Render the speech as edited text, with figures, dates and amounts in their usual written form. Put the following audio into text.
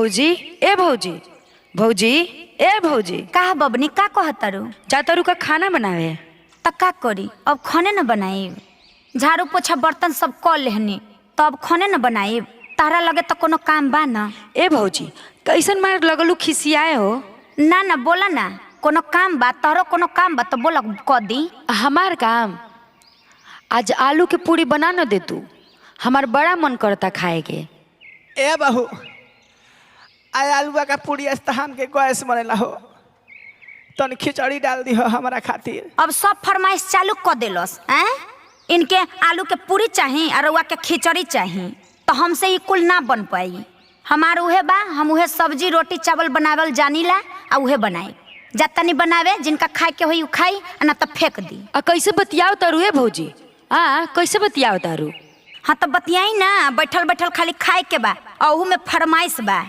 भौजी ए भौजी भौजी ए भौजी का बबनी का कहतारू? जातारू का खाना बनावे त का करी? अब खाने न बनाई। झाड़ू पोछा बर्तन सब कर लेहनी तो अब खाने न बनाई। तारा लगे तो कोनो काम बा ना? ए भौजी कैसन मार लगलू खिसियाए हो? ना ना बोला ना, कोनो काम बा? तोहरो कोनो काम बा तो बोला क दी। हमार काम आज आलू के पूरी बना न दे तू, हमार बड़ा मन करता खाए के। ए बहू आय आलूआ का पूरी हम के गैस बनेला हो, तन खिचड़ी डाल दी हो हमारा खातिर। अब सब फरमाइश चालू कर देलस हैं? इनके आलू के पूरी चाहिए और रउआ के खिचड़ी चाहिए तो हमसे ही कुल ना बन पाई। हमार उहे बा, हम उहे सब्जी रोटी चावल बनावल जानीला आ उहे बनाई। जतनी बनावे जिनका खाए के होई उ खाई ना तो फेंक दी। कैसे बतियाओ तारू ए भौजी? कैसे बतियाओ तारू? हाँ तो बतियाई ना, बैठल बैठल खाली खाए के बा और में फरमाइश बा।